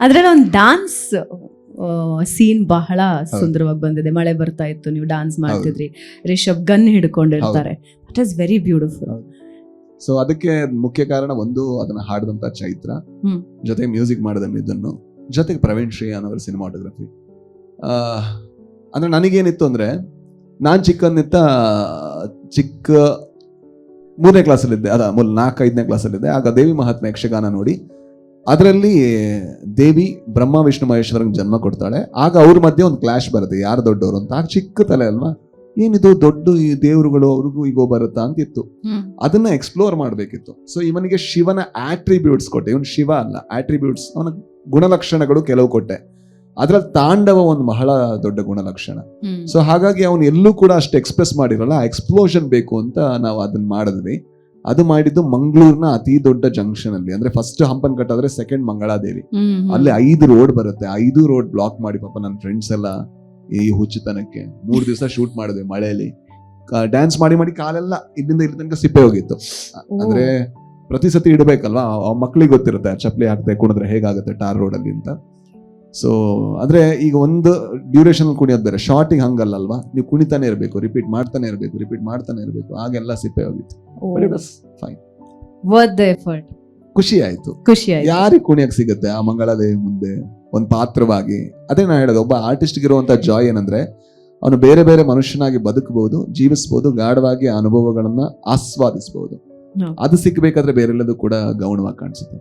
ಅದ್ರಲ್ಲಿ ಒಂದು dance scene ಬಹಳ ಸುಂದರವಾಗಿ ಬಂದಿದೆ. ಮಳೆ ಬರ್ತಾ ಇತ್ತು, ನೀವು ಡಾನ್ಸ್ ಮಾಡ್ತಿದ್ರಿ, ರಿಷಬ್ ಗನ್ ಹಿಡ್ಕೊಂಡಿರ್ತಾರೆ. That is very beautiful. So ಅದಕ್ಕೆ ಮುಖ್ಯ ಕಾರಣ ಒಂದು ಅದನ್ನ ಹಾಡಿದಂತ ಚೈತ್ರ, ಜೊತೆಗೆ ಮ್ಯೂಸಿಕ್ ಮಾಡಿದ ಮಿಥುನ್, ಜೊತೆಗೆ ಪ್ರವೀಣ್ ಶ್ರೀಯಾನ್ ಅವರ ಸಿನಿಮಾಟೋಗ್ರಫಿ. ಅಂದ್ರೆ ನನಗೇನಿತ್ತು ಅಂದ್ರೆ, ನಾನ್ ಚಿಕ್ಕ 3ನೇ ಕ್ಲಾಸಲ್ಲಿದ್ದೆ, 4-5ನೇ ಕ್ಲಾಸಲ್ಲಿದ್ದೆ. ಆಗ ದೇವಿ ಮಹಾತ್ಮೆ ಯಕ್ಷಗಾನ ನೋಡಿ ಅದರಲ್ಲಿ ದೇವಿ ಬ್ರಹ್ಮ ವಿಷ್ಣು ಮಹೇಶ್ವರಂಗೆ ಜನ್ಮ ಕೊಡ್ತಾಳೆ. ಆಗ ಅವ್ರ ಮಧ್ಯೆ ಒಂದು ಕ್ಲಾಶ್ ಬರುತ್ತೆ, ಯಾರು ದೊಡ್ಡವರು ಅಂತ. ಆಗ ಚಿಕ್ಕ ತಲೆ ಅಲ್ವಾ, ಏನಿದು ದೊಡ್ಡ ಈ ದೇವರುಗಳು ಅವ್ರಿಗೂ ಈಗೋ ಬರುತ್ತಾ ಅಂತಿತ್ತು. ಅದನ್ನ ಎಕ್ಸ್ಪ್ಲೋರ್ ಮಾಡ್ಬೇಕಿತ್ತು. ಸೊ ಇವನಿಗೆ ಶಿವನ ಆಟ್ರಿಬ್ಯೂಟ್ಸ್ ಕೊಟ್ಟೆ. ಇವನು ಶಿವ ಅಲ್ಲ, ಆಟ್ರಿಬ್ಯೂಟ್ಸ್, ಅವನ ಗುಣಲಕ್ಷಣಗಳು ಕೆಲವು ಕೊಟ್ಟೆ. ಅದ್ರಲ್ಲಿ ತಾಂಡವ ಒಂದು ಬಹಳ ದೊಡ್ಡ ಗುಣಲಕ್ಷಣ. ಸೊ ಹಾಗಾಗಿ ಅವನು ಎಲ್ಲೂ ಕೂಡ ಅಷ್ಟು ಎಕ್ಸ್ಪ್ರೆಸ್ ಮಾಡಿರಲ್ಲ. ಎಕ್ಸ್ಪ್ಲೋಷನ್ ಬೇಕು ಅಂತ ನಾವು ಅದನ್ನ ಮಾಡಿದ್ವಿ. ಅದು ಮಾಡಿದ್ದು ಮಂಗಳೂರಿನ ಅತಿ ದೊಡ್ಡ ಜಂಕ್ಷನ್ ಅಲ್ಲಿ, ಅಂದ್ರೆ ಫಸ್ಟ್ ಹಂಪನ್ ಕಟ್ ಆದ್ರೆ ಸೆಕೆಂಡ್ ಮಂಗಳಾದೇವಿ, ಅಲ್ಲಿ 5 ರೋಡ್ ಬರುತ್ತೆ. 5 ರೋಡ್ ಬ್ಲಾಕ್ ಮಾಡಿ ಪಾಪ ನನ್ನ ಫ್ರೆಂಡ್ಸ್ ಎಲ್ಲ ಈ ಹುಚ್ಚುತನಕ್ಕೆ 3 ದಿವಸ ಶೂಟ್ ಮಾಡಿದ್ವಿ ಮಳೆಯಲ್ಲಿ. ಡ್ಯಾನ್ಸ್ ಮಾಡಿ ಕಾಲೆಲ್ಲ ಇಲ್ಲಿಂದ ಇಲ್ಲಿ ತನಕ ಸಿಪ್ಪೆ ಹೋಗಿತ್ತು. ಅಂದ್ರೆ ಪ್ರತಿ ಸತಿ ಇಡಬೇಕಲ್ವಾ, ಮಕ್ಳಿಗೆ ಗೊತ್ತಿರುತ್ತೆ ಚಪ್ಪಲಿ ಹಾಕ್ತೆ ಕುಣಿದ್ರೆ ಹೇಗಾಗುತ್ತೆ ಟಾರ್ ರೋಡ್ ಅಲ್ಲಿ ಅಂತ. ಸೊ ಅಂದ್ರೆ ಈಗ ಒಂದು ಡ್ಯೂರೇಷನ್ ಕುಣಿಯೋದು ಬೇರೆ, ಶಾರ್ಟಿಂಗ್ ಹಂಗಲ್ಲಲ್ವಾ, ನೀವು ಕುಣಿತಾನೆ ಇರಬೇಕು, ರಿಪೀಟ್ ಮಾಡ್ತಾನೆ ಇರಬೇಕು, ಆಗೆಲ್ಲ ಸಿಪ್ಪೆ ಹೋಗಿತ್ತು. Fine, worth the effort. ಖುಷಿ ಆಯ್ತು. ಯಾರಿಗೆ ಕುಣಿಯಕ್ ಸಿಗುತ್ತೆ ಆ ಮಂಗಳಾದೇವಿ ಮುಂದೆ ಒಂದು ಪಾತ್ರವಾಗಿ? ಅದೇ ನಾ ಹೇಳೋದು, ಒಬ್ಬ ಆರ್ಟಿಸ್ಟ್ಗೆ ಇರುವಂತ ಜಾಯ್ ಏನಂದ್ರೆ, ಅವನು ಬೇರೆ ಬೇರೆ ಮನುಷ್ಯನಾಗಿ ಬದುಕಬಹುದು, ಜೀವಿಸಬಹುದು, ಗಾಢವಾಗಿ ಆ ಅನುಭವಗಳನ್ನ ಆಸ್ವಾದಿಸಬಹುದು. ಅದು ಸಿಕ್ಬೇಕಾದ್ರೆ ಬೇರೆಲ್ಲದೂ ಕೂಡ ಗೌಣವಾಗಿ ಕಾಣಿಸುತ್ತೆ.